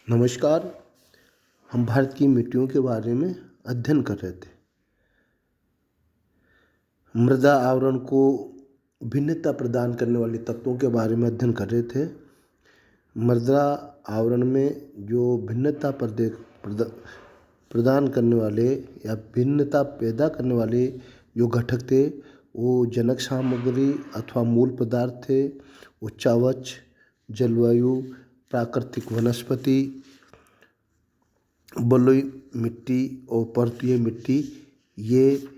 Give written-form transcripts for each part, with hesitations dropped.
नमस्कार। हम भारत की मिट्टियों के बारे में अध्ययन कर रहे थे। मृदा आवरण को भिन्नता प्रदान करने वाले तत्वों के बारे में अध्ययन कर रहे थे। मृदा आवरण में जो भिन्नता प्रदान करने वाले या भिन्नता पैदा करने वाले जो घटक थे वो जनक सामग्री अथवा मूल पदार्थ थे, उच्चावच, जलवायु, प्राकृतिक वनस्पति, बलुई मिट्टी और पर्वतीय मिट्टी। ये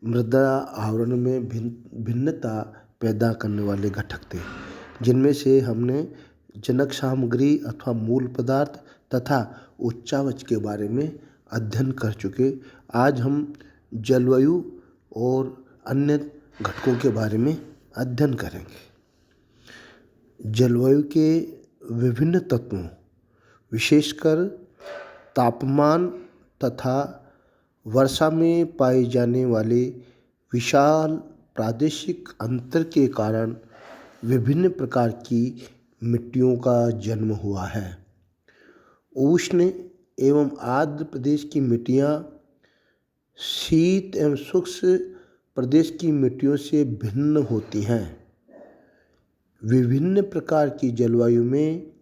मृदा आवरण में भिन्नता पैदा करने वाले घटक थे, जिनमें से हमने जनक सामग्री अथवा मूल पदार्थ तथा उच्चावच के बारे में अध्ययन कर चुके। आज हम जलवायु और अन्य घटकों के बारे में अध्ययन करेंगे। जलवायु के विभिन्न तत्वों, विशेषकर तापमान तथा वर्षा में पाए जाने वाले विशाल प्रादेशिक अंतर के कारण विभिन्न प्रकार की मिट्टियों का जन्म हुआ है। उष्ण एवं आर्द्र प्रदेश की मिट्टियाँ शीत एवं शुष्क प्रदेश की मिट्टियों से भिन्न होती हैं। विभिन्न प्रकार की जलवायु में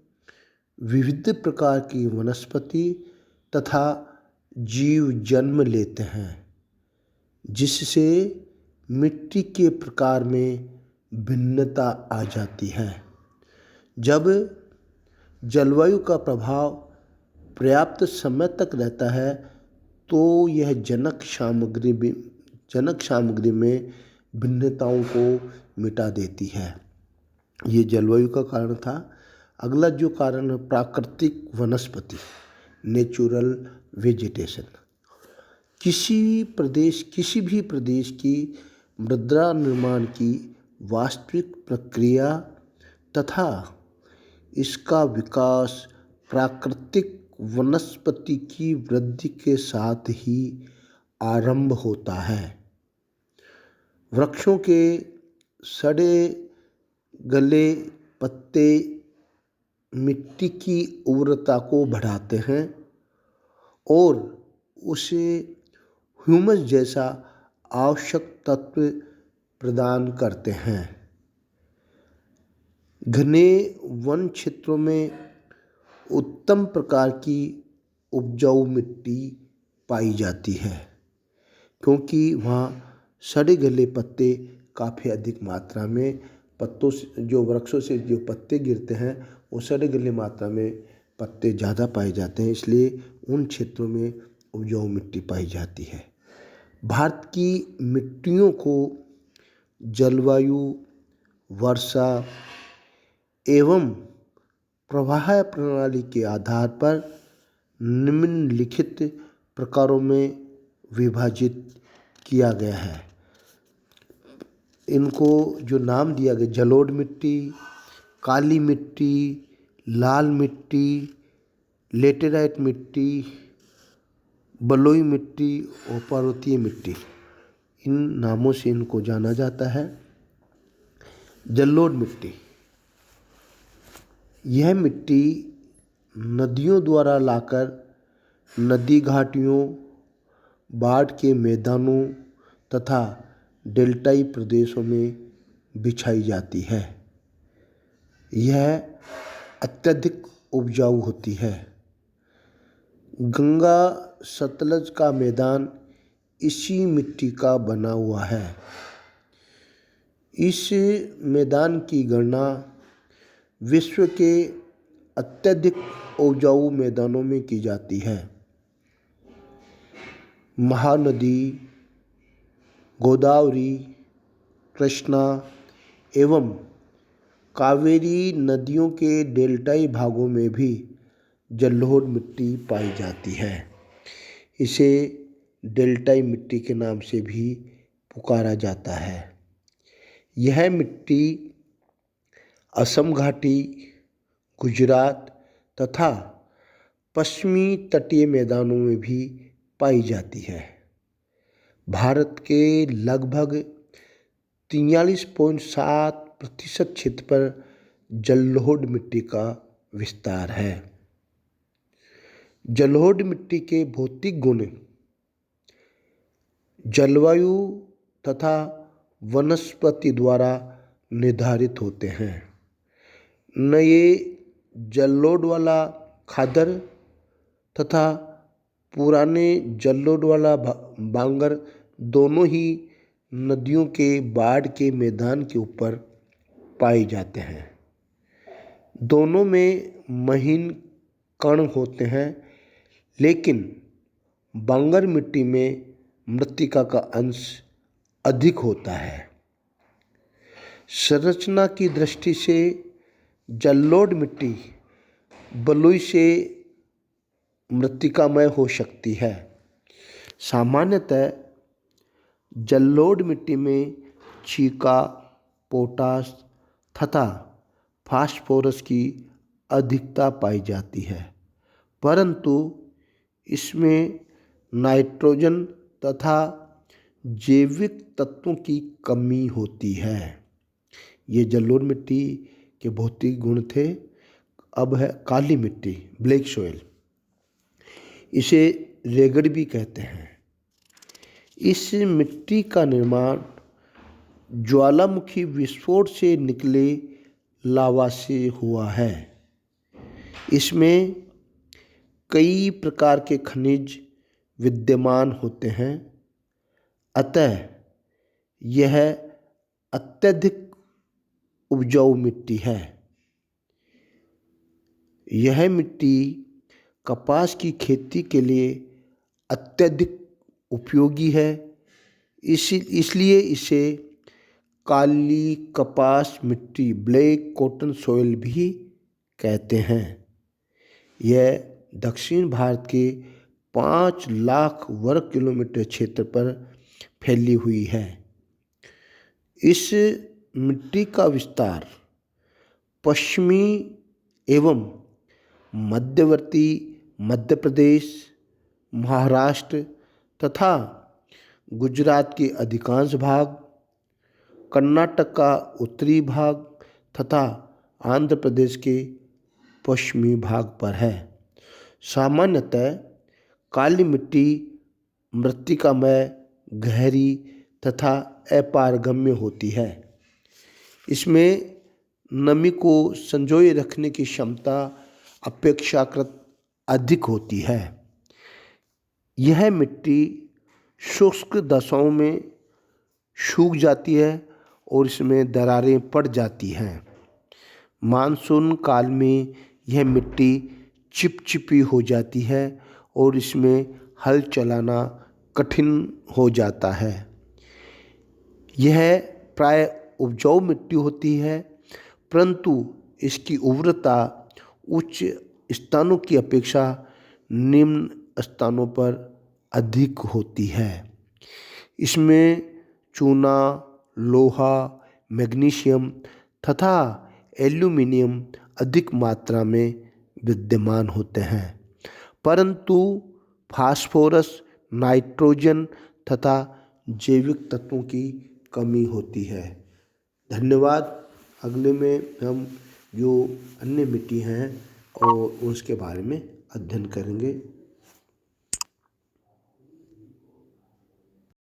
विविध प्रकार की वनस्पति तथा जीव जन्म लेते हैं, जिससे मिट्टी के प्रकार में भिन्नता आ जाती है। जब जलवायु का प्रभाव पर्याप्त समय तक रहता है तो यह जनक सामग्री में भिन्नताओं को मिटा देती है। ये जलवायु का कारण था। अगला जो कारण है प्राकृतिक वनस्पति, नेचुरल वेजिटेशन। किसी भी प्रदेश की मृदा निर्माण की वास्तविक प्रक्रिया तथा इसका विकास प्राकृतिक वनस्पति की वृद्धि के साथ ही आरंभ होता है। वृक्षों के सड़े गले पत्ते मिट्टी की उर्वरता को बढ़ाते हैं और उसे ह्यूमस जैसा आवश्यक तत्व प्रदान करते हैं। घने वन क्षेत्रों में उत्तम प्रकार की उपजाऊ मिट्टी पाई जाती है, क्योंकि वहाँ सड़े गले पत्ते काफ़ी अधिक मात्रा में पत्तों से, जो वृक्षों से जो पत्ते गिरते हैं वो सड़े गले मात्रा में पत्ते ज़्यादा पाए जाते हैं, इसलिए उन क्षेत्रों में उपजाऊ मिट्टी पाई जाती है। भारत की मिट्टियों को जलवायु, वर्षा एवं प्रवाह प्रणाली के आधार पर निम्नलिखित प्रकारों में विभाजित किया गया है। इनको जो नाम दिया गया, जलोढ़ मिट्टी, काली मिट्टी, लाल मिट्टी, लेटेराइट मिट्टी, बलुई मिट्टी और पर्वतीय मिट्टी, इन नामों से इनको जाना जाता है। जलोढ़ मिट्टी, यह मिट्टी नदियों द्वारा लाकर नदी घाटियों, बाढ़ के मैदानों तथा डेल्टाई प्रदेशों में बिछाई जाती है। यह अत्यधिक उपजाऊ होती है। गंगा सतलज का मैदान इसी मिट्टी का बना हुआ है। इस मैदान की गणना विश्व के अत्यधिक उपजाऊ मैदानों में की जाती है। महानदी, गोदावरी, कृष्णा एवं कावेरी नदियों के डेल्टाई भागों में भी जलोढ़ मिट्टी पाई जाती है। इसे डेल्टाई मिट्टी के नाम से भी पुकारा जाता है। यह मिट्टी असम घाटी, गुजरात तथा पश्चिमी तटीय मैदानों में भी पाई जाती है। भारत के लगभग 43.7% क्षेत्र पर जलोढ़ मिट्टी का विस्तार है। जलोढ़ मिट्टी के भौतिक गुण जलवायु तथा वनस्पति द्वारा निर्धारित होते हैं। न ये जलोढ़ वाला खादर तथा पुराने जलोढ़ वाला बांगर दोनों ही नदियों के बाढ़ के मैदान के ऊपर पाए जाते हैं। दोनों में महीन कण होते हैं, लेकिन बांगर मिट्टी में मृत्तिका का अंश अधिक होता है। संरचना की दृष्टि से जलोढ़ मिट्टी बलुई से मृत्तिकामय हो सकती है। सामान्यतः जलोढ़ मिट्टी में चीका, पोटाश तथा फास्फोरस की अधिकता पाई जाती है, परंतु इसमें नाइट्रोजन तथा जैविक तत्वों की कमी होती है। ये जलोढ़ मिट्टी के भौतिक गुण थे। अब है काली मिट्टी, ब्लैक सॉइल। इसे रेगड़ भी कहते हैं। इस मिट्टी का निर्माण ज्वालामुखी विस्फोट से निकले लावा से हुआ है। इसमें कई प्रकार के खनिज विद्यमान होते हैं, अतः यह अत्यधिक उपजाऊ मिट्टी है। यह मिट्टी कपास की खेती के लिए अत्यधिक उपयोगी है। इसलिए इसे काली कपास मिट्टी, ब्लैक कॉटन सॉइल भी कहते हैं। यह दक्षिण भारत के 5 लाख वर्ग किलोमीटर क्षेत्र पर फैली हुई है। इस मिट्टी का विस्तार पश्चिमी एवं मध्यवर्ती मध्य प्रदेश, महाराष्ट्र तथा गुजरात के अधिकांश भाग, कर्नाटक का उत्तरी भाग तथा आंध्र प्रदेश के पश्चिमी भाग पर है। सामान्यतः काली मिट्टी मृत्तिकामय, गहरी तथा अपारगम्य होती है। इसमें नमी को संजोए रखने की क्षमता अपेक्षाकृत अधिक होती है। यह मिट्टी शुष्क दशाओं में सूख जाती है और इसमें दरारें पड़ जाती हैं। मानसून काल में यह मिट्टी चिपचिपी हो जाती है और इसमें हल चलाना कठिन हो जाता है। यह प्राय उपजाऊ मिट्टी होती है, परंतु इसकी उर्वरता उच्च स्थानों की अपेक्षा निम्न स्थानों पर अधिक होती है। इसमें चूना, लोहा, मैग्नीशियम तथा एल्यूमीनियम अधिक मात्रा में विद्यमान होते हैं, परंतु फास्फोरस, नाइट्रोजन तथा जैविक तत्वों की कमी होती है। धन्यवाद। अगले में हम जो अन्य मिट्टी हैं और उसके बारे में अध्ययन करेंगे।